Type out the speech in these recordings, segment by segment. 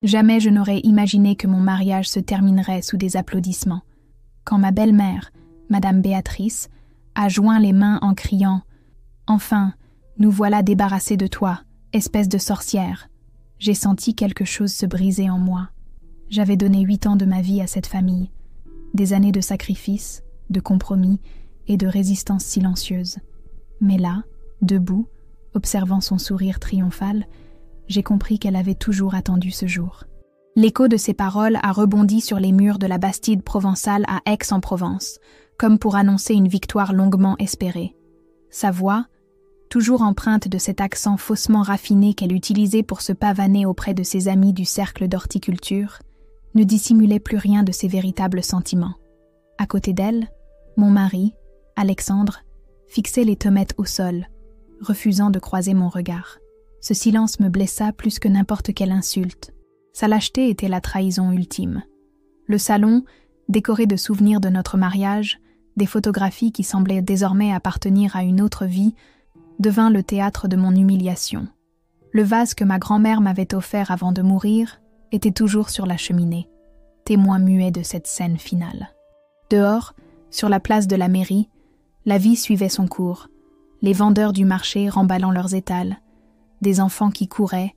Jamais je n'aurais imaginé que mon mariage se terminerait sous des applaudissements. Quand ma belle-mère, Madame Béatrice, a joint les mains en criant « Enfin, nous voilà débarrassés de toi, espèce de sorcière !» j'ai senti quelque chose se briser en moi. J'avais donné 8 ans de ma vie à cette famille, des années de sacrifice, de compromis et de résistance silencieuse. Mais là, debout, observant son sourire triomphal, j'ai compris qu'elle avait toujours attendu ce jour. L'écho de ses paroles a rebondi sur les murs de la Bastide provençale à Aix-en-Provence, comme pour annoncer une victoire longuement espérée. Sa voix, toujours empreinte de cet accent faussement raffiné qu'elle utilisait pour se pavaner auprès de ses amis du cercle d'horticulture, ne dissimulait plus rien de ses véritables sentiments. À côté d'elle, mon mari, Alexandre, fixait les tomates au sol, refusant de croiser mon regard. Ce silence me blessa plus que n'importe quelle insulte. Sa lâcheté était la trahison ultime. Le salon, décoré de souvenirs de notre mariage, des photographies qui semblaient désormais appartenir à une autre vie, devint le théâtre de mon humiliation. Le vase que ma grand-mère m'avait offert avant de mourir était toujours sur la cheminée, témoin muet de cette scène finale. Dehors, sur la place de la mairie, la vie suivait son cours, les vendeurs du marché remballant leurs étals, des enfants qui couraient,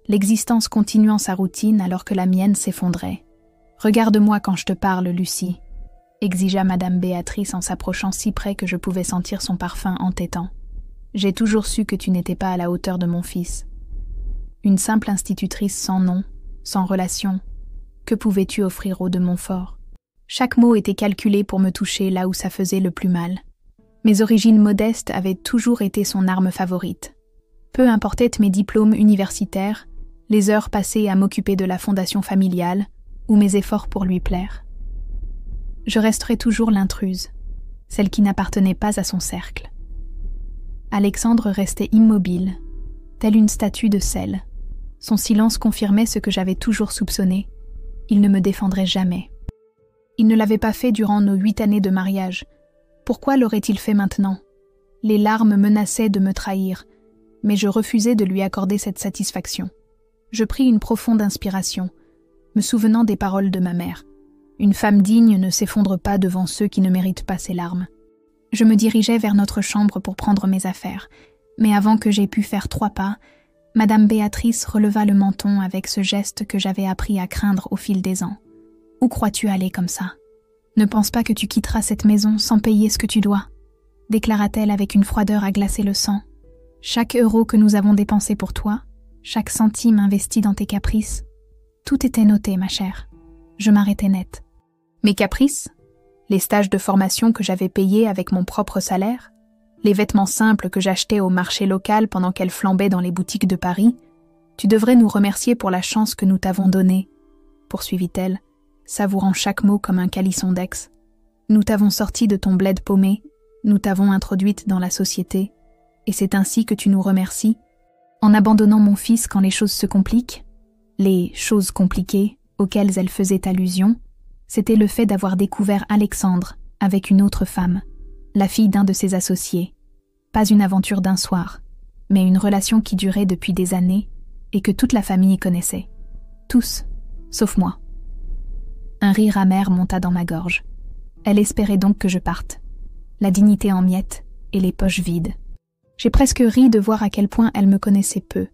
l'existence continuant sa routine alors que la mienne s'effondrait. « Regarde-moi quand je te parle, Lucie », exigea Madame Béatrice en s'approchant si près que je pouvais sentir son parfum entêtant. « J'ai toujours su que tu n'étais pas à la hauteur de mon fils. Une simple institutrice sans nom, sans relation, que pouvais-tu offrir au de Montfort ?» Chaque mot était calculé pour me toucher là où ça faisait le plus mal. Mes origines modestes avaient toujours été son arme favorite. Peu importaient mes diplômes universitaires, les heures passées à m'occuper de la fondation familiale ou mes efforts pour lui plaire. Je resterai toujours l'intruse, celle qui n'appartenait pas à son cercle. Alexandre restait immobile, telle une statue de sel. Son silence confirmait ce que j'avais toujours soupçonné. Il ne me défendrait jamais. Il ne l'avait pas fait durant nos 8 années de mariage. Pourquoi l'aurait-il fait maintenant ? Les larmes menaçaient de me trahir, mais je refusais de lui accorder cette satisfaction. Je pris une profonde inspiration, me souvenant des paroles de ma mère. Une femme digne ne s'effondre pas devant ceux qui ne méritent pas ses larmes. Je me dirigeais vers notre chambre pour prendre mes affaires, mais avant que j'aie pu faire 3 pas, Madame Béatrice releva le menton avec ce geste que j'avais appris à craindre au fil des ans. « Où crois-tu aller comme ça ? Ne pense pas que tu quitteras cette maison sans payer ce que tu dois », déclara-t-elle avec une froideur à glacer le sang. « Chaque euro que nous avons dépensé pour toi, chaque centime investi dans tes caprices, tout était noté, ma chère. » Je m'arrêtai net. Mes caprices ? Les stages de formation que j'avais payés avec mon propre salaire ? Les vêtements simples que j'achetais au marché local pendant qu'elle flambait dans les boutiques de Paris ? Tu devrais nous remercier pour la chance que nous t'avons donnée, poursuivit-elle, savourant chaque mot comme un calisson d'ex. Nous t'avons sorti de ton bled paumé, nous t'avons introduite dans la société, et c'est ainsi que tu nous remercies, en abandonnant mon fils quand les choses se compliquent. Les choses compliquées auxquelles elle faisait allusion, c'était le fait d'avoir découvert Alexandre avec une autre femme, la fille d'un de ses associés. Pas une aventure d'un soir, mais une relation qui durait depuis des années et que toute la famille connaissait. Tous, sauf moi. Un rire amer monta dans ma gorge. Elle espérait donc que je parte. La dignité en miettes et les poches vides. J'ai presque ri de voir à quel point elle me connaissait peu,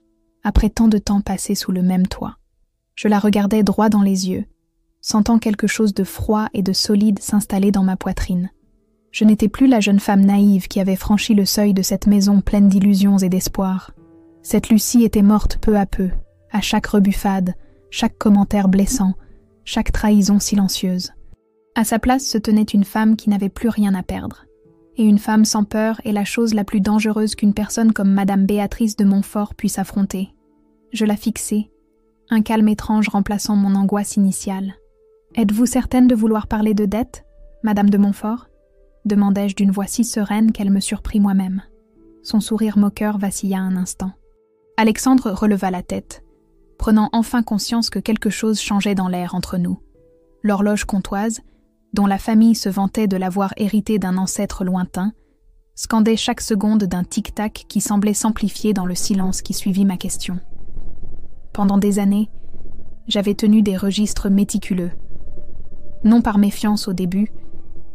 après tant de temps passé sous le même toit. Je la regardais droit dans les yeux, sentant quelque chose de froid et de solide s'installer dans ma poitrine. Je n'étais plus la jeune femme naïve qui avait franchi le seuil de cette maison pleine d'illusions et d'espoir. Cette Lucie était morte peu à peu, à chaque rebuffade, chaque commentaire blessant, chaque trahison silencieuse. À sa place se tenait une femme qui n'avait plus rien à perdre. Et une femme sans peur est la chose la plus dangereuse qu'une personne comme Madame Béatrice de Montfort puisse affronter. Je la fixai, un calme étrange remplaçant mon angoisse initiale. « Êtes-vous certaine de vouloir parler de dette, Madame de Montfort ?» demandai-je d'une voix si sereine qu'elle me surprit moi-même. Son sourire moqueur vacilla un instant. Alexandre releva la tête, prenant enfin conscience que quelque chose changeait dans l'air entre nous. L'horloge comtoise, dont la famille se vantait de l'avoir héritée d'un ancêtre lointain, scandait chaque seconde d'un tic-tac qui semblait s'amplifier dans le silence qui suivit ma question. Pendant des années, j'avais tenu des registres méticuleux. Non par méfiance au début,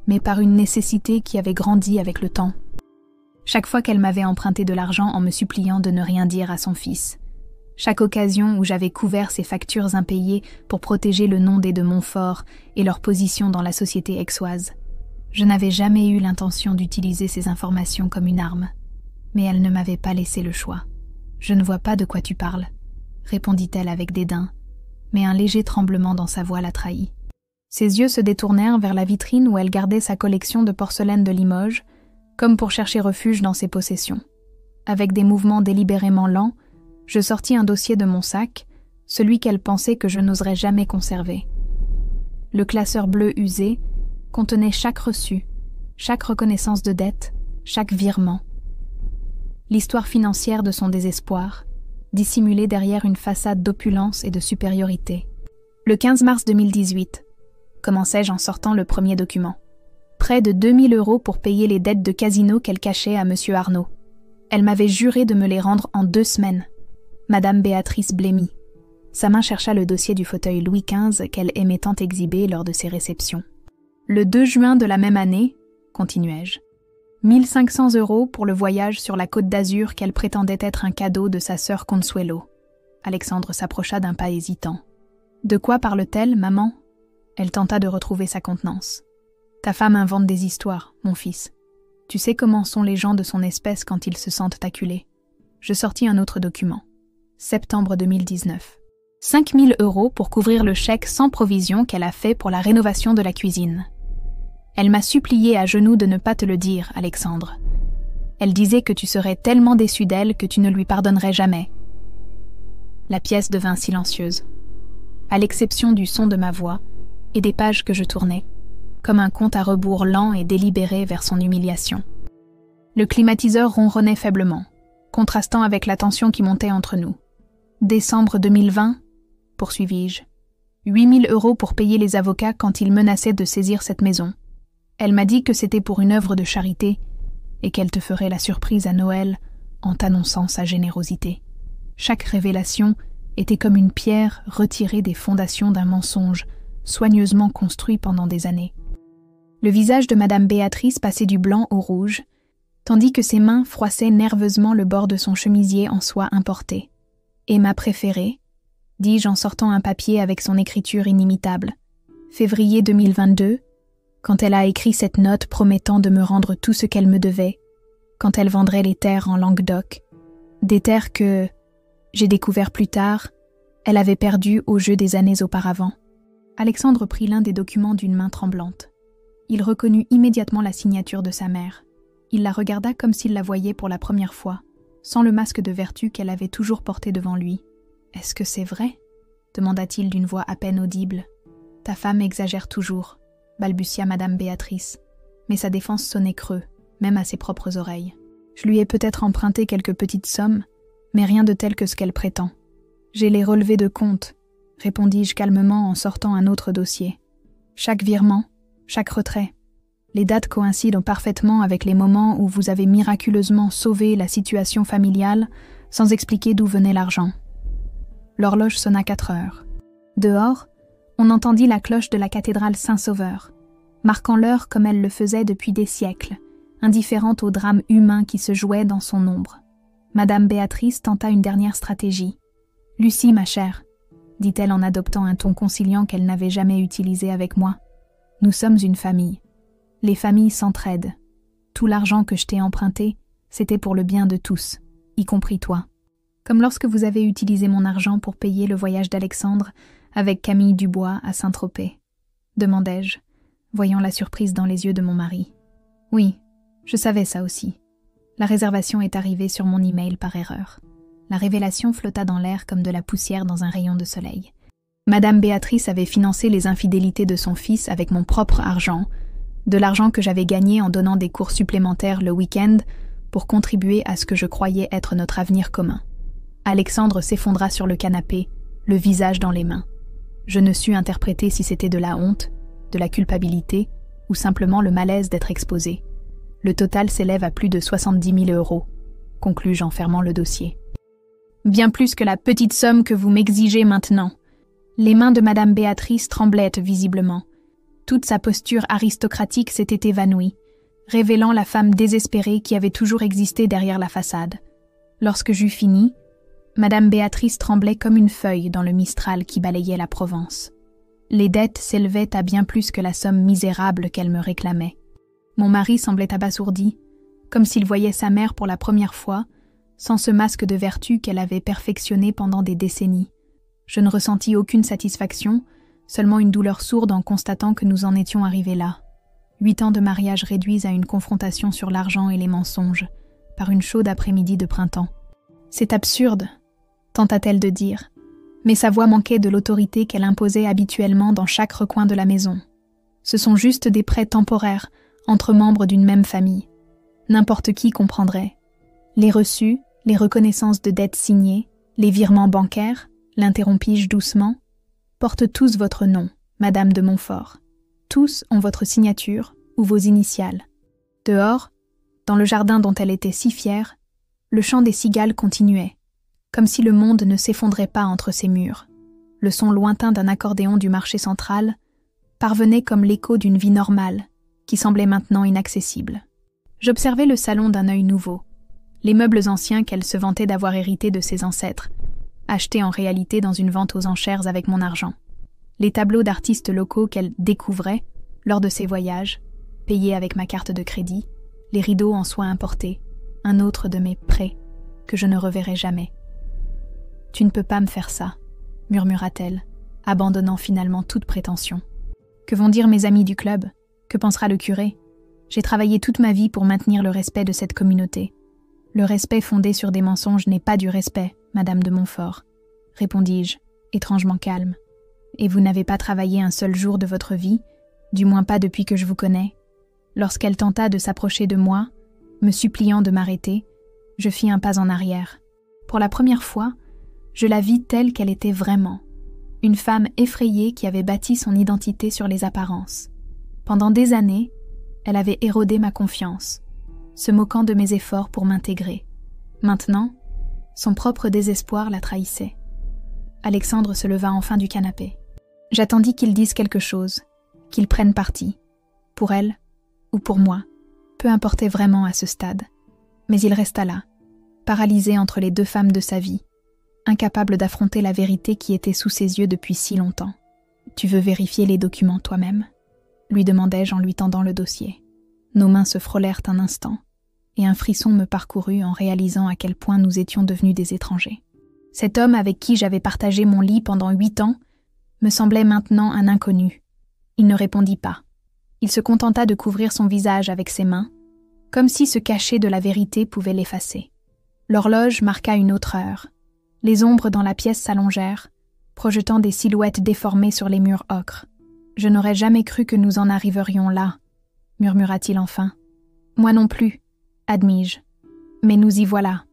mais par une nécessité qui avait grandi avec le temps. Chaque fois qu'elle m'avait emprunté de l'argent en me suppliant de ne rien dire à son fils. Chaque occasion où j'avais couvert ses factures impayées pour protéger le nom des de Montfort et leur position dans la société aixoise. Je n'avais jamais eu l'intention d'utiliser ces informations comme une arme. Mais elle ne m'avait pas laissé le choix. « Je ne vois pas de quoi tu parles », répondit-elle avec dédain, mais un léger tremblement dans sa voix la trahit. Ses yeux se détournèrent vers la vitrine où elle gardait sa collection de porcelaine de Limoges, comme pour chercher refuge dans ses possessions. Avec des mouvements délibérément lents, je sortis un dossier de mon sac, celui qu'elle pensait que je n'oserais jamais conserver. Le classeur bleu usé contenait chaque reçu, chaque reconnaissance de dette, chaque virement. L'histoire financière de son désespoir, dissimulée derrière une façade d'opulence et de supériorité. Le 15 mars 2018, commençai-je en sortant le premier document. Près de 2000 € pour payer les dettes de casino qu'elle cachait à M. Arnaud. Elle m'avait juré de me les rendre en 2 semaines. Madame Béatrice Blémy. Sa main chercha le dossier du fauteuil Louis XV qu'elle aimait tant exhiber lors de ses réceptions. Le 2 juin de la même année, continuai-je, 1500 € pour le voyage sur la Côte d'Azur qu'elle prétendait être un cadeau de sa sœur Consuelo. Alexandre s'approcha d'un pas hésitant. « De quoi parle-t-elle, maman ?» Elle tenta de retrouver sa contenance. « Ta femme invente des histoires, mon fils. Tu sais comment sont les gens de son espèce quand ils se sentent acculés. » Je sortis un autre document. Septembre 2019. 5000 € pour couvrir le chèque sans provision qu'elle a fait pour la rénovation de la cuisine. Elle m'a supplié à genoux de ne pas te le dire, Alexandre. Elle disait que tu serais tellement déçu d'elle que tu ne lui pardonnerais jamais. La pièce devint silencieuse, à l'exception du son de ma voix et des pages que je tournais, comme un compte à rebours lent et délibéré vers son humiliation. Le climatiseur ronronnait faiblement, contrastant avec la tension qui montait entre nous. Décembre 2020, poursuivis-je. 8000 € pour payer les avocats quand ils menaçaient de saisir cette maison. Elle m'a dit que c'était pour une œuvre de charité et qu'elle te ferait la surprise à Noël en t'annonçant sa générosité. Chaque révélation était comme une pierre retirée des fondations d'un mensonge, soigneusement construit pendant des années. Le visage de Madame Béatrice passait du blanc au rouge, tandis que ses mains froissaient nerveusement le bord de son chemisier en soie importée. « Et ma préférée ?» dis-je en sortant un papier avec son écriture inimitable. Février 2022, quand elle a écrit cette note promettant de me rendre tout ce qu'elle me devait, quand elle vendrait les terres en Languedoc, des terres que, j'ai découvert plus tard, elle avait perdues au jeu des années auparavant. Alexandre prit l'un des documents d'une main tremblante. Il reconnut immédiatement la signature de sa mère. Il la regarda comme s'il la voyait pour la première fois, sans le masque de vertu qu'elle avait toujours porté devant lui. « Est-ce que c'est vrai ?» demanda-t-il d'une voix à peine audible. « Ta femme exagère toujours », balbutia Madame Béatrice, mais sa défense sonnait creux, même à ses propres oreilles. « Je lui ai peut-être emprunté quelques petites sommes, mais rien de tel que ce qu'elle prétend. J'ai les relevés de compte, répondis-je calmement en sortant un autre dossier. Chaque virement, chaque retrait. Les dates coïncident parfaitement avec les moments où vous avez miraculeusement sauvé la situation familiale sans expliquer d'où venait l'argent. L'horloge sonna 4 heures. Dehors, on entendit la cloche de la cathédrale Saint-Sauveur, marquant l'heure comme elle le faisait depuis des siècles, indifférente au drame humain qui se jouait dans son ombre. Madame Béatrice tenta une dernière stratégie. « Lucie, ma chère, » dit-elle en adoptant un ton conciliant qu'elle n'avait jamais utilisé avec moi. « Nous sommes une famille. Les familles s'entraident. Tout l'argent que je t'ai emprunté, c'était pour le bien de tous, y compris toi. Comme lorsque vous avez utilisé mon argent pour payer le voyage d'Alexandre avec Camille Dubois à Saint-Tropez. » demandai-je, voyant la surprise dans les yeux de mon mari. « Oui, je savais ça aussi. La réservation est arrivée sur mon email par erreur. » La révélation flotta dans l'air comme de la poussière dans un rayon de soleil. Madame Béatrice avait financé les infidélités de son fils avec mon propre argent, de l'argent que j'avais gagné en donnant des cours supplémentaires le week-end pour contribuer à ce que je croyais être notre avenir commun. Alexandre s'effondra sur le canapé, le visage dans les mains. Je ne sus interpréter si c'était de la honte, de la culpabilité ou simplement le malaise d'être exposé. Le total s'élève à plus de 70 000 €, conclus-je en fermant le dossier. « Bien plus que la petite somme que vous m'exigez maintenant. Les mains de Madame Béatrice tremblaient visiblement. Toute sa posture aristocratique s'était évanouie, révélant la femme désespérée qui avait toujours existé derrière la façade. Lorsque j'eus fini, Madame Béatrice tremblait comme une feuille dans le mistral qui balayait la Provence. Les dettes s'élevaient à bien plus que la somme misérable qu'elle me réclamait. Mon mari semblait abasourdi, comme s'il voyait sa mère pour la première fois, sans ce masque de vertu qu'elle avait perfectionné pendant des décennies. Je ne ressentis aucune satisfaction, seulement une douleur sourde en constatant que nous en étions arrivés là. 8 ans de mariage réduits à une confrontation sur l'argent et les mensonges, par une chaude après-midi de printemps. « C'est absurde », tenta-t-elle de dire, mais sa voix manquait de l'autorité qu'elle imposait habituellement dans chaque recoin de la maison. Ce sont juste des prêts temporaires entre membres d'une même famille. N'importe qui comprendrait. Les reçus, les reconnaissances de dettes signées, les virements bancaires, l'interrompis-je doucement, portent tous votre nom, Madame de Montfort. Tous ont votre signature ou vos initiales. Dehors, dans le jardin dont elle était si fière, le chant des cigales continuait, comme si le monde ne s'effondrait pas entre ses murs. Le son lointain d'un accordéon du marché central parvenait comme l'écho d'une vie normale, qui semblait maintenant inaccessible. J'observais le salon d'un œil nouveau, les meubles anciens qu'elle se vantait d'avoir hérités de ses ancêtres, achetés en réalité dans une vente aux enchères avec mon argent. Les tableaux d'artistes locaux qu'elle découvrait lors de ses voyages, payés avec ma carte de crédit, les rideaux en soie importés, un autre de mes prêts que je ne reverrai jamais. « Tu ne peux pas me faire ça », murmura-t-elle, abandonnant finalement toute prétention. « Que vont dire mes amis du club ? Que pensera le curé ? J'ai travaillé toute ma vie pour maintenir le respect de cette communauté. Le respect fondé sur des mensonges n'est pas du respect, Madame de Montfort, répondis-je, étrangement calme. Et vous n'avez pas travaillé un seul jour de votre vie, du moins pas depuis que je vous connais. Lorsqu'elle tenta de s'approcher de moi, me suppliant de m'arrêter, je fis un pas en arrière. Pour la première fois, je la vis telle qu'elle était vraiment, une femme effrayée qui avait bâti son identité sur les apparences. Pendant des années, elle avait érodé ma confiance, se moquant de mes efforts pour m'intégrer. Maintenant, son propre désespoir la trahissait. Alexandre se leva enfin du canapé. J'attendis qu'il dise quelque chose, qu'il prenne parti, pour elle ou pour moi, peu importait vraiment à ce stade. Mais il resta là, paralysé entre les deux femmes de sa vie, incapable d'affronter la vérité qui était sous ses yeux depuis si longtemps. « Tu veux vérifier les documents toi-même » lui demandai-je en lui tendant le dossier. Nos mains se frôlèrent un instant, et un frisson me parcourut en réalisant à quel point nous étions devenus des étrangers. Cet homme avec qui j'avais partagé mon lit pendant 8 ans me semblait maintenant un inconnu. Il ne répondit pas. Il se contenta de couvrir son visage avec ses mains, comme si se cacher de la vérité pouvait l'effacer. L'horloge marqua une autre heure. Les ombres dans la pièce s'allongèrent, projetant des silhouettes déformées sur les murs ocre. « Je n'aurais jamais cru que nous en arriverions là », murmura-t-il enfin. « Moi non plus, admis-je. Mais nous y voilà. »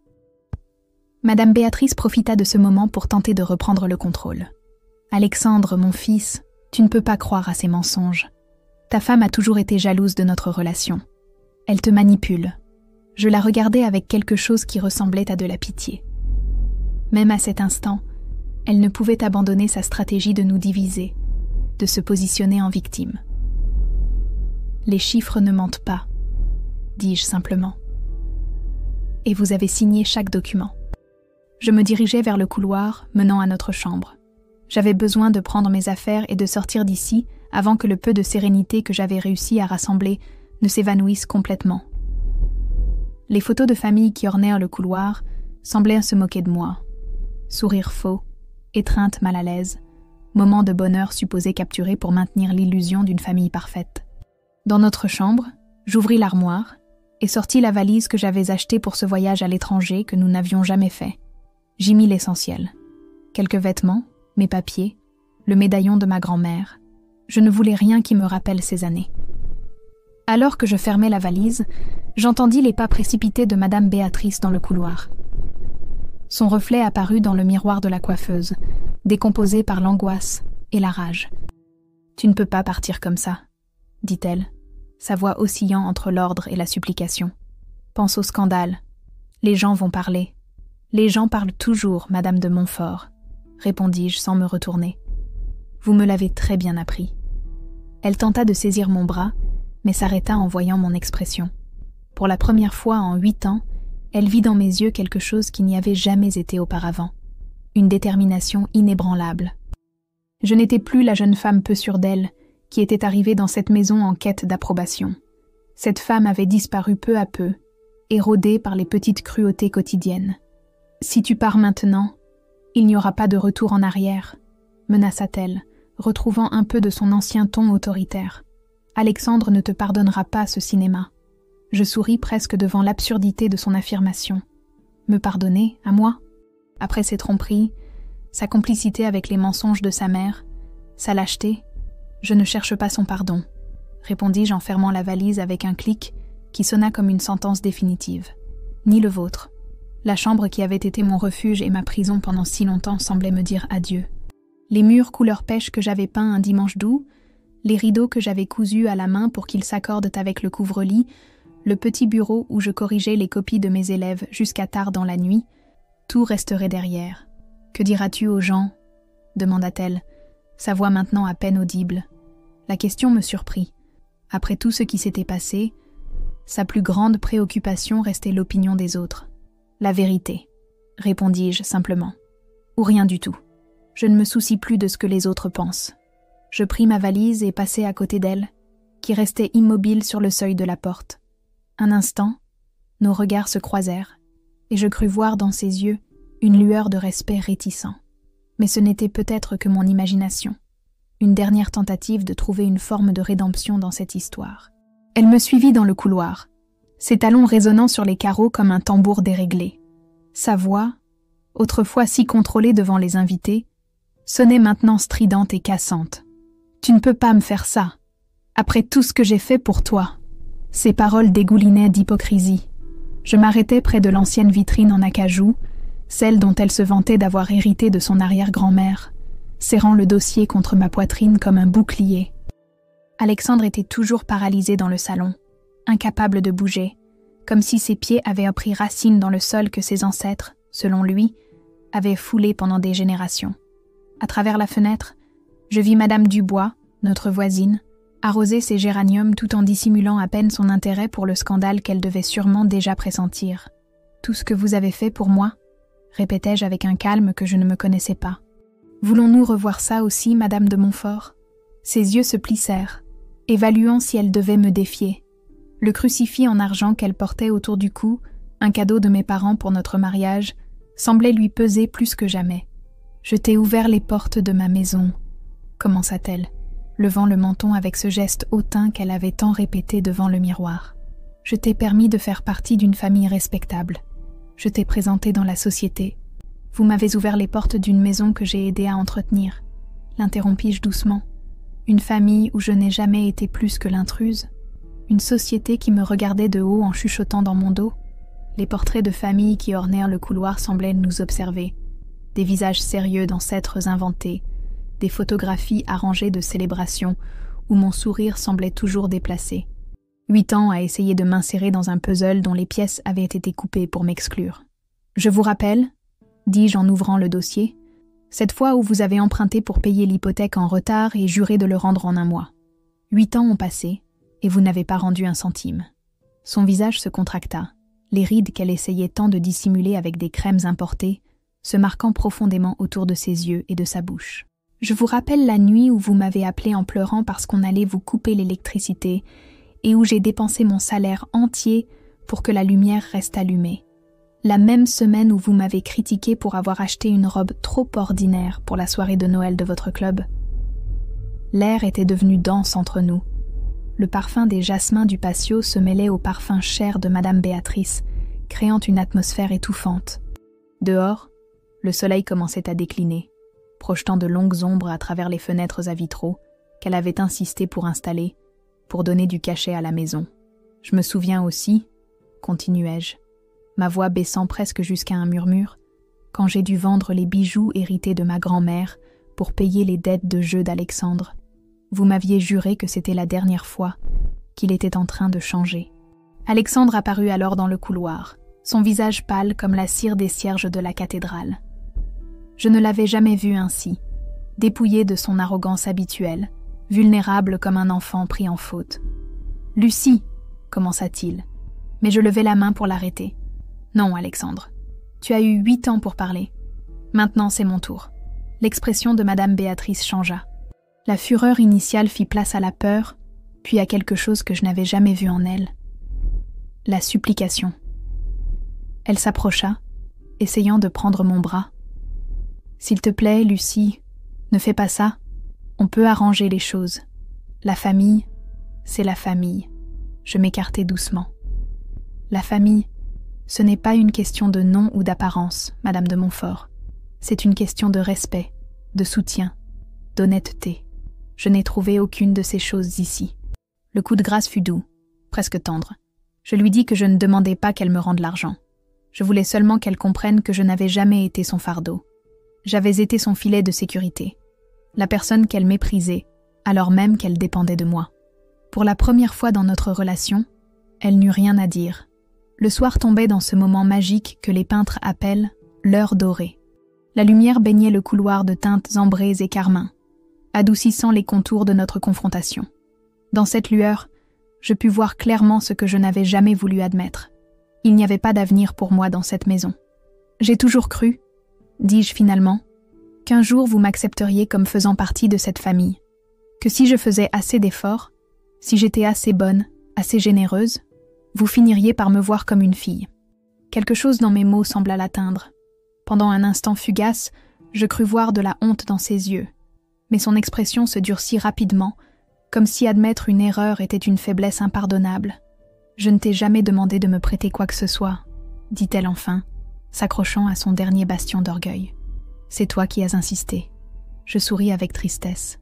Madame Béatrice profita de ce moment pour tenter de reprendre le contrôle. « Alexandre, mon fils, tu ne peux pas croire à ces mensonges. Ta femme a toujours été jalouse de notre relation. Elle te manipule. » Je la regardais avec quelque chose qui ressemblait à de la pitié. Même à cet instant, elle ne pouvait abandonner sa stratégie de nous diviser, de se positionner en victime. « Les chiffres ne mentent pas, dis-je simplement. Et vous avez signé chaque document. » Je me dirigeais vers le couloir menant à notre chambre. J'avais besoin de prendre mes affaires et de sortir d'ici avant que le peu de sérénité que j'avais réussi à rassembler ne s'évanouisse complètement. Les photos de famille qui ornèrent le couloir semblaient se moquer de moi. Sourire faux, étreinte mal à l'aise, moment de bonheur supposé capturé pour maintenir l'illusion d'une famille parfaite. Dans notre chambre, j'ouvris l'armoire et sortis la valise que j'avais achetée pour ce voyage à l'étranger que nous n'avions jamais fait. J'y mis l'essentiel. Quelques vêtements, mes papiers, le médaillon de ma grand-mère. Je ne voulais rien qui me rappelle ces années. Alors que je fermais la valise, j'entendis les pas précipités de Madame Béatrice dans le couloir. Son reflet apparut dans le miroir de la coiffeuse, décomposé par l'angoisse et la rage. « Tu ne peux pas partir comme ça, » dit-elle, sa voix oscillant entre l'ordre et la supplication. « Pense au scandale. Les gens vont parler. »« Les gens parlent toujours, Madame de Montfort, » répondis-je sans me retourner. Vous me l'avez très bien appris. » Elle tenta de saisir mon bras, mais s'arrêta en voyant mon expression. Pour la première fois en 8 ans, elle vit dans mes yeux quelque chose qui n'y avait jamais été auparavant. Une détermination inébranlable. Je n'étais plus la jeune femme peu sûre d'elle, qui était arrivée dans cette maison en quête d'approbation. Cette femme avait disparu peu à peu, érodée par les petites cruautés quotidiennes. « Si tu pars maintenant, il n'y aura pas de retour en arrière, » menaça-t-elle, retrouvant un peu de son ancien ton autoritaire. « Alexandre ne te pardonnera pas ce cinéma. » Je souris presque devant l'absurdité de son affirmation. Me pardonner, à moi? Après ses tromperies, sa complicité avec les mensonges de sa mère, sa lâcheté, je ne cherche pas son pardon, répondis-je en fermant la valise avec un clic qui sonna comme une sentence définitive. Ni le vôtre. La chambre qui avait été mon refuge et ma prison pendant si longtemps semblait me dire adieu. Les murs couleur pêche que j'avais peints un dimanche d'août, les rideaux que j'avais cousus à la main pour qu'ils s'accordent avec le couvre-lit, le petit bureau où je corrigeais les copies de mes élèves jusqu'à tard dans la nuit, tout resterait derrière. « Que diras-tu aux gens ?» demanda-t-elle, sa voix maintenant à peine audible. La question me surprit. Après tout ce qui s'était passé, sa plus grande préoccupation restait l'opinion des autres. « La vérité, » répondis-je simplement. « Ou rien du tout. Je ne me soucie plus de ce que les autres pensent. » Je pris ma valise et passai à côté d'elle, qui restait immobile sur le seuil de la porte. Un instant, nos regards se croisèrent, et je crus voir dans ses yeux une lueur de respect réticent. Mais ce n'était peut-être que mon imagination, une dernière tentative de trouver une forme de rédemption dans cette histoire. Elle me suivit dans le couloir, ses talons résonnant sur les carreaux comme un tambour déréglé. Sa voix, autrefois si contrôlée devant les invités, sonnait maintenant stridente et cassante. « Tu ne peux pas me faire ça, après tout ce que j'ai fait pour toi. » Ses paroles dégoulinaient d'hypocrisie. Je m'arrêtai près de l'ancienne vitrine en acajou, celle dont elle se vantait d'avoir hérité de son arrière-grand-mère, serrant le dossier contre ma poitrine comme un bouclier. Alexandre était toujours paralysé dans le salon, incapable de bouger, comme si ses pieds avaient pris racine dans le sol que ses ancêtres, selon lui, avaient foulé pendant des générations. À travers la fenêtre, je vis Madame Dubois, notre voisine, arroser ses géraniums tout en dissimulant à peine son intérêt pour le scandale qu'elle devait sûrement déjà pressentir. « Tout ce que vous avez fait pour moi ?» répétai-je avec un calme que je ne me connaissais pas. « Voulons-nous revoir ça aussi, Madame de Montfort ?» Ses yeux se plissèrent, évaluant si elle devait me défier. Le crucifix en argent qu'elle portait autour du cou, un cadeau de mes parents pour notre mariage, semblait lui peser plus que jamais. « Je t'ai ouvert les portes de ma maison », commença-t-elle, levant le menton avec ce geste hautain qu'elle avait tant répété devant le miroir. « Je t'ai permis de faire partie d'une famille respectable. Je t'ai présenté dans la société. Vous m'avez ouvert les portes d'une maison que j'ai aidé à entretenir. » L'interrompis-je doucement. « Une famille où je n'ai jamais été plus que l'intruse. Une société qui me regardait de haut en chuchotant dans mon dos. Les portraits de famille qui ornèrent le couloir semblaient nous observer. Des visages sérieux d'ancêtres inventés, des photographies arrangées de célébrations où mon sourire semblait toujours déplacé. 8 ans à essayer de m'insérer dans un puzzle dont les pièces avaient été coupées pour m'exclure. « Je vous rappelle, » dis-je en ouvrant le dossier, « cette fois où vous avez emprunté pour payer l'hypothèque en retard et juré de le rendre en un mois. 8 ans ont passé, et vous n'avez pas rendu un centime. » Son visage se contracta, les rides qu'elle essayait tant de dissimuler avec des crèmes importées, se marquant profondément autour de ses yeux et de sa bouche. « Je vous rappelle la nuit où vous m'avez appelé en pleurant parce qu'on allait vous couper l'électricité et où j'ai dépensé mon salaire entier pour que la lumière reste allumée. La même semaine où vous m'avez critiqué pour avoir acheté une robe trop ordinaire pour la soirée de Noël de votre club. L'air était devenu dense entre nous. Le parfum des jasmins du patio se mêlait au parfum cher de Madame Béatrice, créant une atmosphère étouffante. Dehors, le soleil commençait à décliner, projetant de longues ombres à travers les fenêtres à vitraux qu'elle avait insisté pour installer, pour donner du cachet à la maison. Je me souviens aussi, continuai-je, ma voix baissant presque jusqu'à un murmure, quand j'ai dû vendre les bijoux hérités de ma grand-mère pour payer les dettes de jeu d'Alexandre. Vous m'aviez juré que c'était la dernière fois, qu'il était en train de changer. Alexandre apparut alors dans le couloir, son visage pâle comme la cire des cierges de la cathédrale. Je ne l'avais jamais vu ainsi. dépouillé de son arrogance habituelle, vulnérable comme un enfant pris en faute. « Lucie !» commença-t-il, mais je levai la main pour l'arrêter. « Non, Alexandre, tu as eu 8 ans pour parler. Maintenant, c'est mon tour. » L'expression de Madame Béatrice changea. La fureur initiale fit place à la peur, puis à quelque chose que je n'avais jamais vu en elle. La supplication. Elle s'approcha, essayant de prendre mon bras. « S'il te plaît, Lucie, ne fais pas ça. On peut arranger les choses. La famille, c'est la famille. » Je m'écartai doucement. « La famille, ce n'est pas une question de nom ou d'apparence, Madame de Montfort. C'est une question de respect, de soutien, d'honnêteté. Je n'ai trouvé aucune de ces choses ici. » Le coup de grâce fut doux, presque tendre. Je lui dis que je ne demandais pas qu'elle me rende l'argent. Je voulais seulement qu'elle comprenne que je n'avais jamais été son fardeau. J'avais été son filet de sécurité, la personne qu'elle méprisait, alors même qu'elle dépendait de moi. Pour la première fois dans notre relation, elle n'eut rien à dire. Le soir tombait dans ce moment magique que les peintres appellent « l'heure dorée ». La lumière baignait le couloir de teintes ambrées et carmin, adoucissant les contours de notre confrontation. Dans cette lueur, je pus voir clairement ce que je n'avais jamais voulu admettre. Il n'y avait pas d'avenir pour moi dans cette maison. J'ai toujours cru, dis-je finalement, qu'un jour vous m'accepteriez comme faisant partie de cette famille, que si je faisais assez d'efforts, si j'étais assez bonne, assez généreuse, vous finiriez par me voir comme une fille. Quelque chose dans mes mots sembla l'atteindre. Pendant un instant fugace, je crus voir de la honte dans ses yeux, mais son expression se durcit rapidement, comme si admettre une erreur était une faiblesse impardonnable. « Je ne t'ai jamais demandé de me prêter quoi que ce soit, » dit-elle enfin, s'accrochant à son dernier bastion d'orgueil. « C'est toi qui as insisté. » Je souris avec tristesse.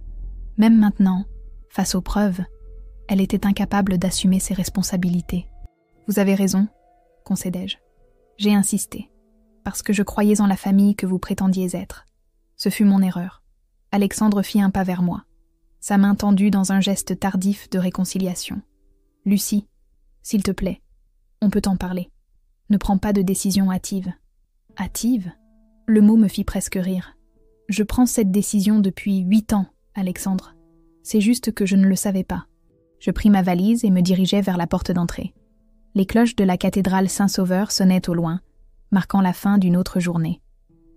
Même maintenant, face aux preuves, elle était incapable d'assumer ses responsabilités. « Vous avez raison, » concédai-je. « J'ai insisté, parce que je croyais en la famille que vous prétendiez être. Ce fut mon erreur. » Alexandre fit un pas vers moi, sa main tendue dans un geste tardif de réconciliation. « Lucie, s'il te plaît, on peut en parler. Ne prends pas de décision hâtive. » « Hâtive ?» Le mot me fit presque rire. « Je prends cette décision depuis 8 ans, Alexandre. C'est juste que je ne le savais pas. » Je pris ma valise et me dirigeai vers la porte d'entrée. Les cloches de la cathédrale Saint-Sauveur sonnaient au loin, marquant la fin d'une autre journée.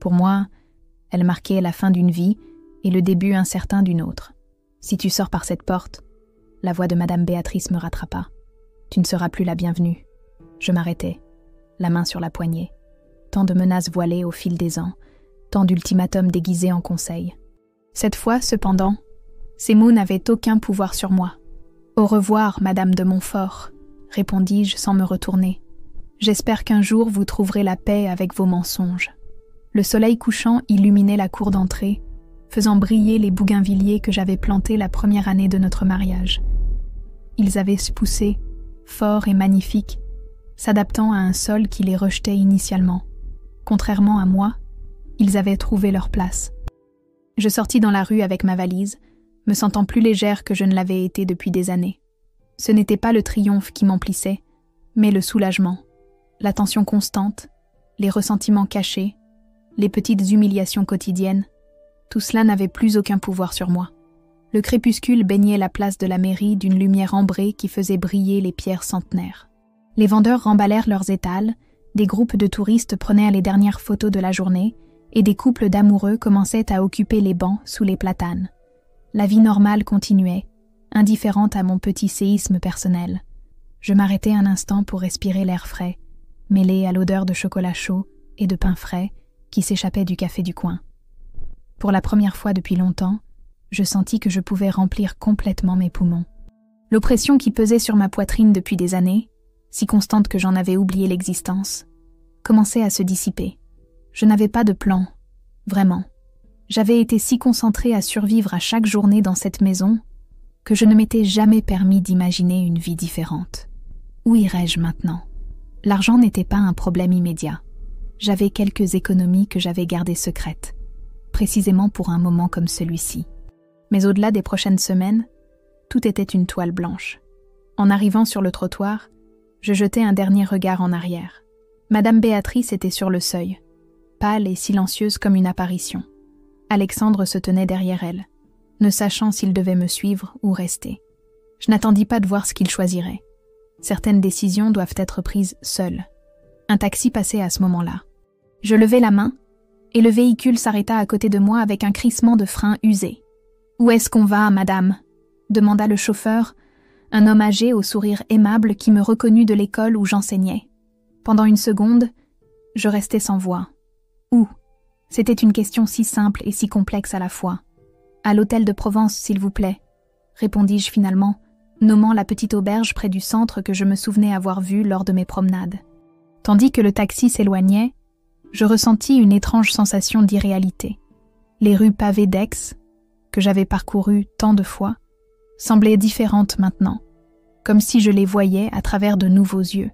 Pour moi, elle marquait la fin d'une vie et le début incertain d'une autre. « Si tu sors par cette porte, » la voix de Madame Béatrice me rattrapa. « Tu ne seras plus la bienvenue. » Je m'arrêtai, la main sur la poignée. Tant de menaces voilées au fil des ans, tant d'ultimatums déguisés en conseils. Cette fois, cependant, ces mots n'avaient aucun pouvoir sur moi. « Au revoir, Madame de Montfort », répondis-je sans me retourner. « J'espère qu'un jour vous trouverez la paix avec vos mensonges. » Le soleil couchant illuminait la cour d'entrée, faisant briller les bougainvilliers que j'avais plantés la première année de notre mariage. Ils avaient poussé, forts et magnifiques, s'adaptant à un sol qui les rejetait initialement. Contrairement à moi, ils avaient trouvé leur place. Je sortis dans la rue avec ma valise, me sentant plus légère que je ne l'avais été depuis des années. Ce n'était pas le triomphe qui m'emplissait, mais le soulagement, l'attention constante, les ressentiments cachés, les petites humiliations quotidiennes, tout cela n'avait plus aucun pouvoir sur moi. Le crépuscule baignait la place de la mairie d'une lumière ambrée qui faisait briller les pierres centenaires. Les vendeurs remballèrent leurs étals, des groupes de touristes prenaient les dernières photos de la journée et des couples d'amoureux commençaient à occuper les bancs sous les platanes. La vie normale continuait, indifférente à mon petit séisme personnel. Je m'arrêtai un instant pour respirer l'air frais, mêlé à l'odeur de chocolat chaud et de pain frais qui s'échappait du café du coin. Pour la première fois depuis longtemps, je sentis que je pouvais remplir complètement mes poumons. L'oppression qui pesait sur ma poitrine depuis des années, si constante que j'en avais oublié l'existence, commençait à se dissiper. Je n'avais pas de plan, vraiment. J'avais été si concentrée à survivre à chaque journée dans cette maison que je ne m'étais jamais permis d'imaginer une vie différente. Où irais-je maintenant? L'argent n'était pas un problème immédiat. J'avais quelques économies que j'avais gardées secrètes, précisément pour un moment comme celui-ci. Mais au-delà des prochaines semaines, tout était une toile blanche. En arrivant sur le trottoir, je jetai un dernier regard en arrière. Madame Béatrice était sur le seuil, pâle et silencieuse comme une apparition. Alexandre se tenait derrière elle, ne sachant s'il devait me suivre ou rester. Je n'attendis pas de voir ce qu'il choisirait. Certaines décisions doivent être prises seules. Un taxi passait à ce moment-là. Je levai la main, et le véhicule s'arrêta à côté de moi avec un crissement de frein usé. « Où est-ce qu'on va, madame ?» demanda le chauffeur, un homme âgé au sourire aimable qui me reconnut de l'école où j'enseignais. Pendant une seconde, je restai sans voix. Où ? C'était une question si simple et si complexe à la fois. « À l'hôtel de Provence, s'il vous plaît », répondis-je finalement, nommant la petite auberge près du centre que je me souvenais avoir vue lors de mes promenades. Tandis que le taxi s'éloignait, je ressentis une étrange sensation d'irréalité. Les rues pavées d'Aix, que j'avais parcourues tant de fois, semblaient différentes maintenant, comme si je les voyais à travers de nouveaux yeux.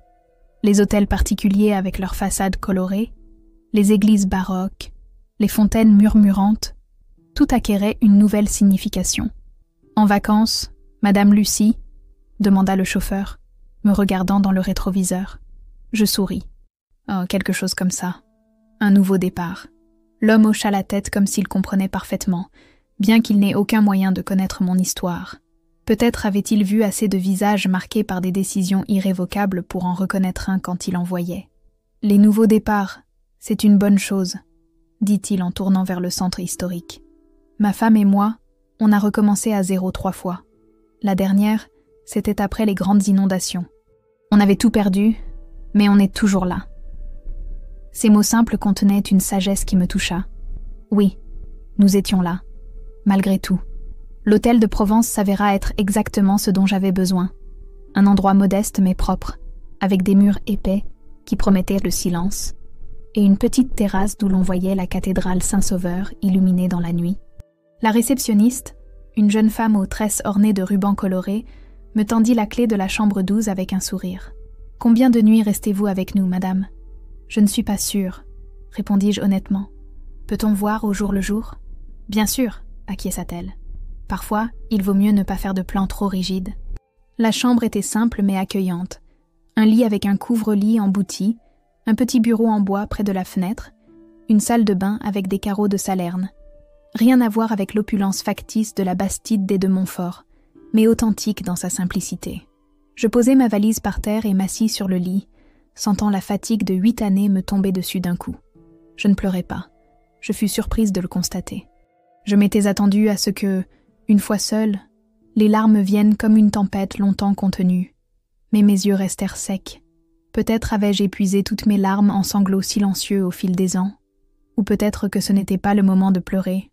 Les hôtels particuliers avec leurs façades colorées, les églises baroques, les fontaines murmurantes, tout acquérait une nouvelle signification. « En vacances, Madame Lucie ?» demanda le chauffeur, me regardant dans le rétroviseur. Je souris. « Oh, quelque chose comme ça. Un nouveau départ. » L'homme hocha la tête comme s'il comprenait parfaitement, bien qu'il n'ait aucun moyen de connaître mon histoire. Peut-être avait-il vu assez de visages marqués par des décisions irrévocables pour en reconnaître un quand il en voyait. « Les nouveaux départs, c'est une bonne chose, » dit-il en tournant vers le centre historique. Ma femme et moi, on a recommencé à 0 3 fois. La dernière, c'était après les grandes inondations. On avait tout perdu, mais on est toujours là. Ces mots simples contenaient une sagesse qui me toucha. Oui, nous étions là, malgré tout. L'hôtel de Provence s'avéra être exactement ce dont j'avais besoin. Un endroit modeste mais propre, avec des murs épais qui promettaient le silence, et une petite terrasse d'où l'on voyait la cathédrale Saint-Sauveur illuminée dans la nuit. La réceptionniste, une jeune femme aux tresses ornées de rubans colorés, me tendit la clé de la chambre 12 avec un sourire. « Combien de nuits restez-vous avec nous, madame ?»« Je ne suis pas sûre, » répondis-je honnêtement. « Peut-on voir au jour le jour ?»« Bien sûr, » acquiesça-t-elle. « Parfois, il vaut mieux ne pas faire de plan trop rigide. » La chambre était simple mais accueillante. Un lit avec un couvre-lit embouti, un petit bureau en bois près de la fenêtre, une salle de bain avec des carreaux de Salerne. Rien à voir avec l'opulence factice de la Bastide des de Montfort, mais authentique dans sa simplicité. Je posai ma valise par terre et m'assis sur le lit, sentant la fatigue de 8 années me tomber dessus d'un coup. Je ne pleurais pas. Je fus surprise de le constater. Je m'étais attendue à ce que, une fois seule, les larmes viennent comme une tempête longtemps contenue. Mais mes yeux restèrent secs. Peut-être avais-je épuisé toutes mes larmes en sanglots silencieux au fil des ans, ou peut-être que ce n'était pas le moment de pleurer.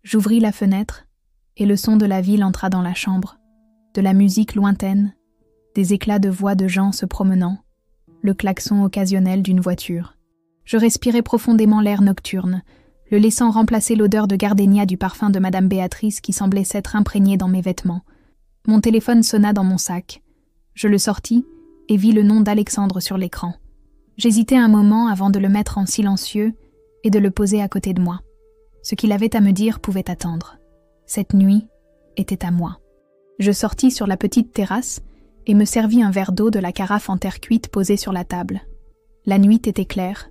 J'ouvris la fenêtre, et le son de la ville entra dans la chambre, de la musique lointaine, des éclats de voix de gens se promenant, le klaxon occasionnel d'une voiture. Je respirais profondément l'air nocturne, le laissant remplacer l'odeur de gardénia du parfum de Madame Béatrice qui semblait s'être imprégnée dans mes vêtements. Mon téléphone sonna dans mon sac. Je le sortis et vis le nom d'Alexandre sur l'écran. J'hésitai un moment avant de le mettre en silencieux et de le poser à côté de moi. Ce qu'il avait à me dire pouvait attendre. Cette nuit était à moi. Je sortis sur la petite terrasse et me servis un verre d'eau de la carafe en terre cuite posée sur la table. La nuit était claire,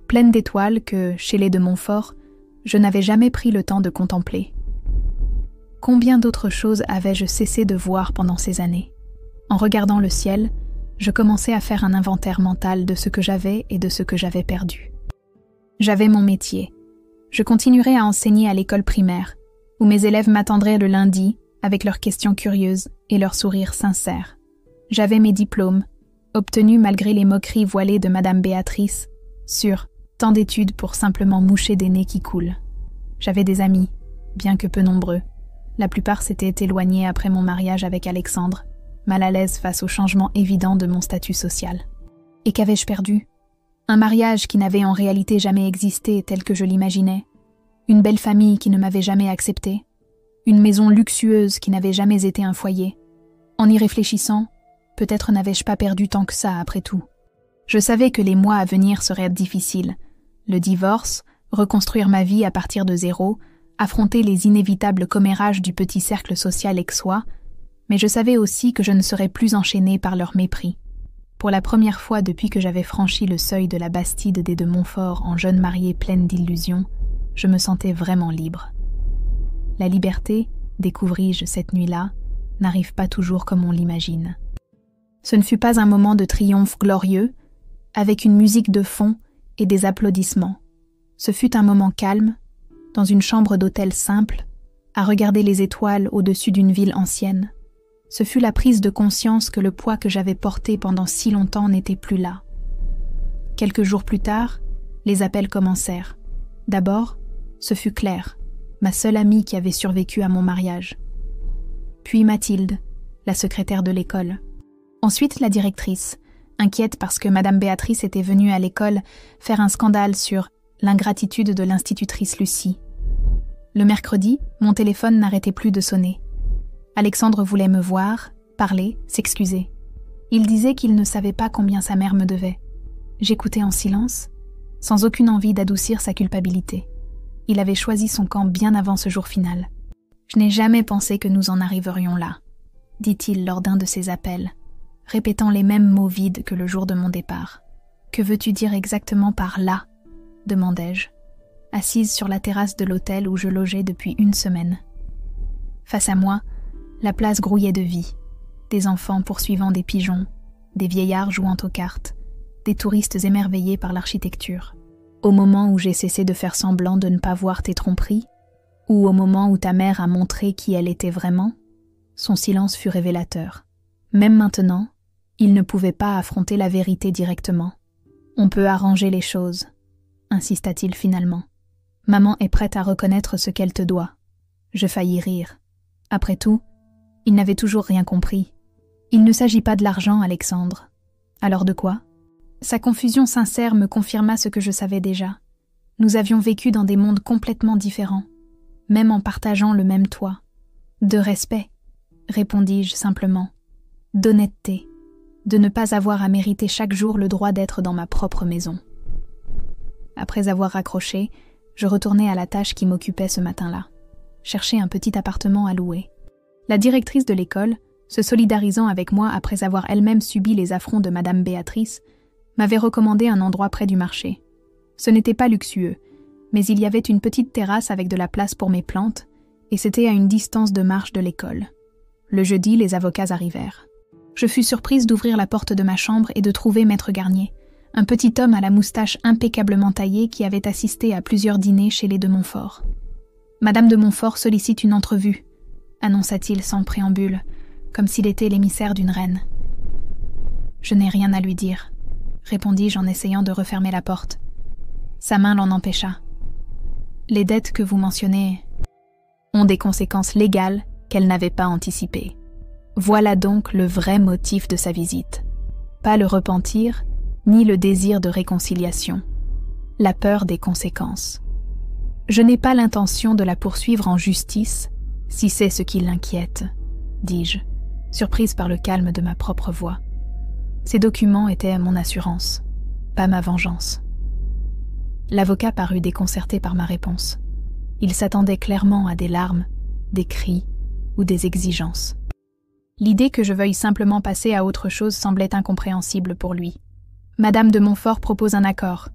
pleine d'étoiles que, chez les de Montfort, je n'avais jamais pris le temps de contempler. Combien d'autres choses avais-je cessé de voir pendant ces années ? En regardant le ciel, je commençais à faire un inventaire mental de ce que j'avais et de ce que j'avais perdu. J'avais mon métier. Je continuerais à enseigner à l'école primaire, où mes élèves m'attendraient le lundi avec leurs questions curieuses et leurs sourires sincères. J'avais mes diplômes, obtenus malgré les moqueries voilées de Madame Béatrice, sur tant d'études pour simplement moucher des nez qui coulent. J'avais des amis, bien que peu nombreux. La plupart s'étaient éloignés après mon mariage avec Alexandre, mal à l'aise face au changement évident de mon statut social. Et qu'avais-je perdu ? Un mariage qui n'avait en réalité jamais existé tel que je l'imaginais, une belle famille qui ne m'avait jamais acceptée, une maison luxueuse qui n'avait jamais été un foyer. En y réfléchissant, peut-être n'avais-je pas perdu tant que ça après tout. Je savais que les mois à venir seraient difficiles. Le divorce, reconstruire ma vie à partir de zéro, affronter les inévitables commérages du petit cercle social aixois, mais je savais aussi que je ne serais plus enchaînée par leur mépris. Pour la première fois depuis que j'avais franchi le seuil de la Bastide des de Montfort en jeune mariée pleine d'illusions, je me sentais vraiment libre. La liberté, découvris-je cette nuit-là, n'arrive pas toujours comme on l'imagine. Ce ne fut pas un moment de triomphe glorieux, avec une musique de fond et des applaudissements. Ce fut un moment calme, dans une chambre d'hôtel simple, à regarder les étoiles au-dessus d'une ville ancienne. Ce fut la prise de conscience que le poids que j'avais porté pendant si longtemps n'était plus là. Quelques jours plus tard, les appels commencèrent. D'abord, ce fut Claire, ma seule amie qui avait survécu à mon mariage. Puis Mathilde, la secrétaire de l'école. Ensuite la directrice, inquiète parce que Madame Béatrice était venue à l'école faire un scandale sur l'ingratitude de l'institutrice Lucie. Le mercredi, mon téléphone n'arrêtait plus de sonner. Alexandre voulait me voir, parler, s'excuser. Il disait qu'il ne savait pas combien sa mère me devait. J'écoutais en silence, sans aucune envie d'adoucir sa culpabilité. Il avait choisi son camp bien avant ce jour final. « Je n'ai jamais pensé que nous en arriverions là », dit-il lors d'un de ses appels, répétant les mêmes mots vides que le jour de mon départ. « Que veux-tu dire exactement par là ?» demandai-je, assise sur la terrasse de l'hôtel où je logeais depuis une semaine. Face à moi, la place grouillait de vie. Des enfants poursuivant des pigeons, des vieillards jouant aux cartes, des touristes émerveillés par l'architecture. Au moment où j'ai cessé de faire semblant de ne pas voir tes tromperies, ou au moment où ta mère a montré qui elle était vraiment, son silence fut révélateur. Même maintenant, il ne pouvait pas affronter la vérité directement. « On peut arranger les choses », insista-t-il finalement. « Maman est prête à reconnaître ce qu'elle te doit. » Je faillis rire. Après tout, il n'avait toujours rien compris. Il ne s'agit pas de l'argent, Alexandre. Alors de quoi ? Sa confusion sincère me confirma ce que je savais déjà. Nous avions vécu dans des mondes complètement différents, même en partageant le même toit. De respect, répondis-je simplement. D'honnêteté, de ne pas avoir à mériter chaque jour le droit d'être dans ma propre maison. Après avoir raccroché, je retournai à la tâche qui m'occupait ce matin-là. Chercher un petit appartement à louer. La directrice de l'école, se solidarisant avec moi après avoir elle-même subi les affronts de Madame Béatrice, m'avait recommandé un endroit près du marché. Ce n'était pas luxueux, mais il y avait une petite terrasse avec de la place pour mes plantes, et c'était à une distance de marche de l'école. Le jeudi, les avocats arrivèrent. Je fus surprise d'ouvrir la porte de ma chambre et de trouver Maître Garnier, un petit homme à la moustache impeccablement taillée qui avait assisté à plusieurs dîners chez les de Montfort. « Madame de Montfort sollicite une entrevue », annonça-t-il sans préambule, comme s'il était l'émissaire d'une reine. « Je n'ai rien à lui dire », répondis-je en essayant de refermer la porte. Sa main l'en empêcha. « Les dettes que vous mentionnez ont des conséquences légales qu'elle n'avait pas anticipées. Voilà donc le vrai motif de sa visite. Pas le repentir, ni le désir de réconciliation. La peur des conséquences. Je n'ai pas l'intention de la poursuivre en justice, si c'est ce qui l'inquiète, dis-je, surprise par le calme de ma propre voix. Ces documents étaient mon assurance, pas ma vengeance. L'avocat parut déconcerté par ma réponse. Il s'attendait clairement à des larmes, des cris ou des exigences. L'idée que je veuille simplement passer à autre chose semblait incompréhensible pour lui. « Madame de Montfort propose un accord »,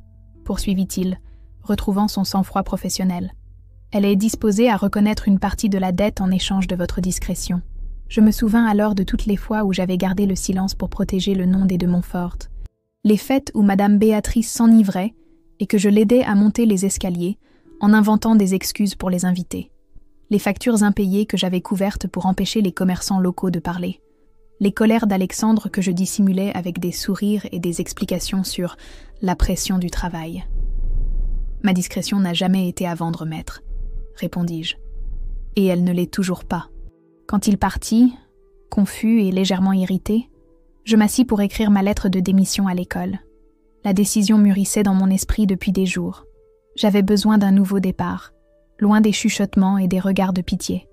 poursuivit-il, retrouvant son sang-froid professionnel. « Elle est disposée à reconnaître une partie de la dette en échange de votre discrétion. » Je me souvins alors de toutes les fois où j'avais gardé le silence pour protéger le nom des de Montfort. Les fêtes où Madame Béatrice s'enivrait et que je l'aidais à monter les escaliers en inventant des excuses pour les inviter. Les factures impayées que j'avais couvertes pour empêcher les commerçants locaux de parler. Les colères d'Alexandre que je dissimulais avec des sourires et des explications sur la pression du travail. « Ma discrétion n'a jamais été à vendre, maître, » répondis-je. « Et elle ne l'est toujours pas. » Quand il partit, confus et légèrement irrité, je m'assis pour écrire ma lettre de démission à l'école. La décision mûrissait dans mon esprit depuis des jours. J'avais besoin d'un nouveau départ, loin des chuchotements et des regards de pitié.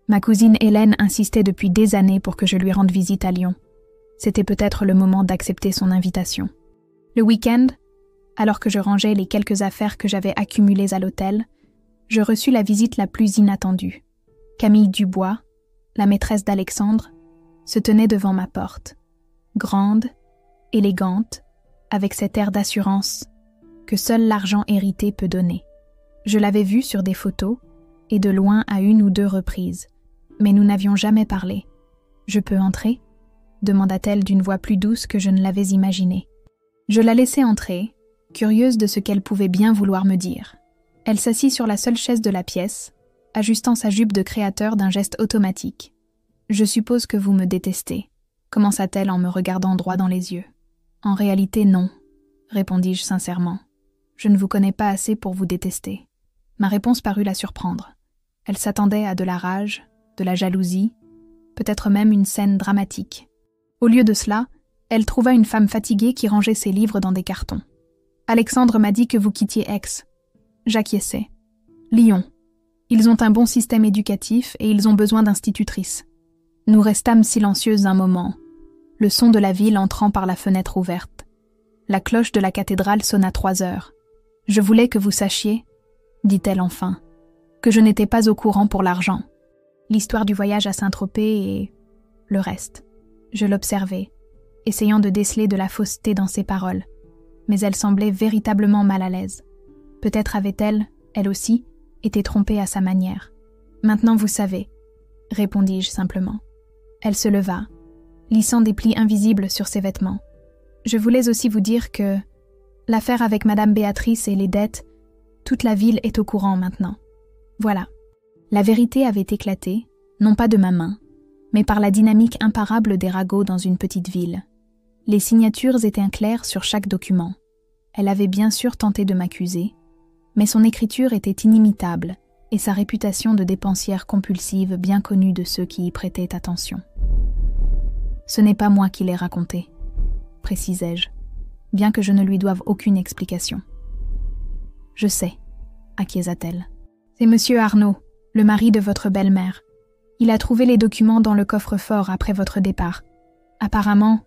Ma cousine Hélène insistait depuis des années pour que je lui rende visite à Lyon. C'était peut-être le moment d'accepter son invitation. Le week-end, alors que je rangeais les quelques affaires que j'avais accumulées à l'hôtel, je reçus la visite la plus inattendue. Camille Dubois, la maîtresse d'Alexandre, se tenait devant ma porte, grande, élégante, avec cet air d'assurance que seul l'argent hérité peut donner. Je l'avais vue sur des photos, et de loin à 1 ou 2 reprises. Mais nous n'avions jamais parlé. « Je peux entrer ?» demanda-t-elle d'une voix plus douce que je ne l'avais imaginée. Je la laissai entrer, curieuse de ce qu'elle pouvait bien vouloir me dire. Elle s'assit sur la seule chaise de la pièce, ajustant sa jupe de créateur d'un geste automatique. « Je suppose que vous me détestez », commença-t-elle en me regardant droit dans les yeux. « En réalité, non, » répondis-je sincèrement. « Je ne vous connais pas assez pour vous détester. » Ma réponse parut la surprendre. Elle s'attendait à de la rage, de la jalousie, peut-être même une scène dramatique. Au lieu de cela, elle trouva une femme fatiguée qui rangeait ses livres dans des cartons. « Alexandre m'a dit que vous quittiez Aix. » J'acquiesçai. « Lyon. Ils ont un bon système éducatif et ils ont besoin d'institutrices. » Nous restâmes silencieuses un moment, le son de la ville entrant par la fenêtre ouverte. La cloche de la cathédrale sonna 3 heures. « Je voulais que vous sachiez, » dit-elle enfin, « que je n'étais pas au courant pour l'argent. » L'histoire du voyage à Saint-Tropez et le reste. Je l'observais, essayant de déceler de la fausseté dans ses paroles, mais elle semblait véritablement mal à l'aise. Peut-être avait-elle, elle aussi, été trompée à sa manière. « Maintenant vous savez, » répondis-je simplement. Elle se leva, lissant des plis invisibles sur ses vêtements. « Je voulais aussi vous dire que l'affaire avec Madame Béatrice et les dettes, toute la ville est au courant maintenant. Voilà. » La vérité avait éclaté, non pas de ma main, mais par la dynamique imparable des ragots dans une petite ville. Les signatures étaient claires sur chaque document. Elle avait bien sûr tenté de m'accuser, mais son écriture était inimitable et sa réputation de dépensière compulsive bien connue de ceux qui y prêtaient attention. « Ce n'est pas moi qui l'ai raconté, » précisai-je, bien que je ne lui doive aucune explication. « Je sais, » acquiesça-t-elle. « C'est Monsieur Arnaud, le mari de votre belle-mère. Il a trouvé les documents dans le coffre-fort après votre départ. Apparemment,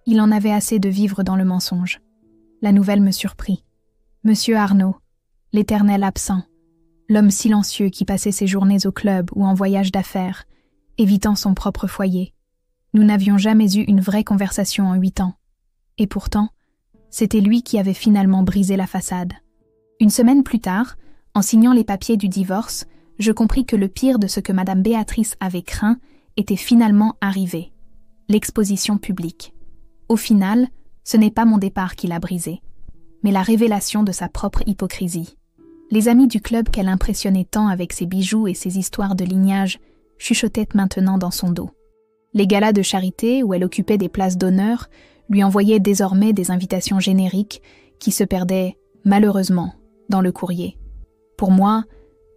il en avait assez de vivre dans le mensonge. » La nouvelle me surprit. Monsieur Arnaud, l'éternel absent, l'homme silencieux qui passait ses journées au club ou en voyage d'affaires, évitant son propre foyer. Nous n'avions jamais eu une vraie conversation en 8 ans. Et pourtant, c'était lui qui avait finalement brisé la façade. Une semaine plus tard, en signant les papiers du divorce, je compris que le pire de ce que Madame Béatrice avait craint était finalement arrivé. L'exposition publique. Au final, ce n'est pas mon départ qui l'a brisé, mais la révélation de sa propre hypocrisie. Les amis du club qu'elle impressionnait tant avec ses bijoux et ses histoires de lignage chuchotaient maintenant dans son dos. Les galas de charité où elle occupait des places d'honneur lui envoyaient désormais des invitations génériques qui se perdaient, malheureusement, dans le courrier. Pour moi,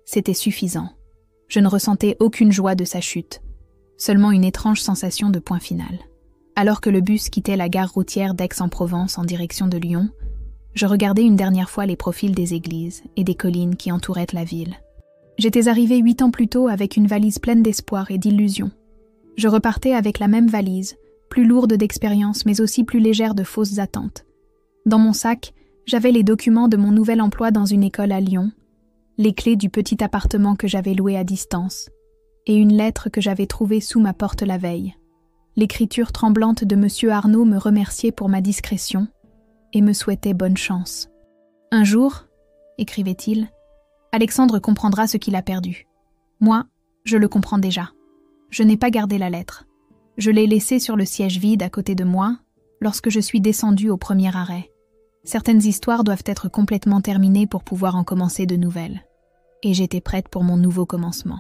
c'était suffisant. Je ne ressentais aucune joie de sa chute, seulement une étrange sensation de point final. Alors que le bus quittait la gare routière d'Aix-en-Provence en direction de Lyon, je regardais une dernière fois les profils des églises et des collines qui entouraient la ville. J'étais arrivée 8 ans plus tôt avec une valise pleine d'espoir et d'illusions. Je repartais avec la même valise, plus lourde d'expérience mais aussi plus légère de fausses attentes. Dans mon sac, j'avais les documents de mon nouvel emploi dans une école à Lyon, les clés du petit appartement que j'avais loué à distance, et une lettre que j'avais trouvée sous ma porte la veille. L'écriture tremblante de Monsieur Arnaud me remerciait pour ma discrétion et me souhaitait bonne chance. « Un jour, » écrivait-il, « Alexandre comprendra ce qu'il a perdu. Moi, je le comprends déjà. Je n'ai pas gardé la lettre. Je l'ai laissée sur le siège vide à côté de moi lorsque je suis descendue au premier arrêt. Certaines histoires doivent être complètement terminées pour pouvoir en commencer de nouvelles. Et j'étais prête pour mon nouveau commencement.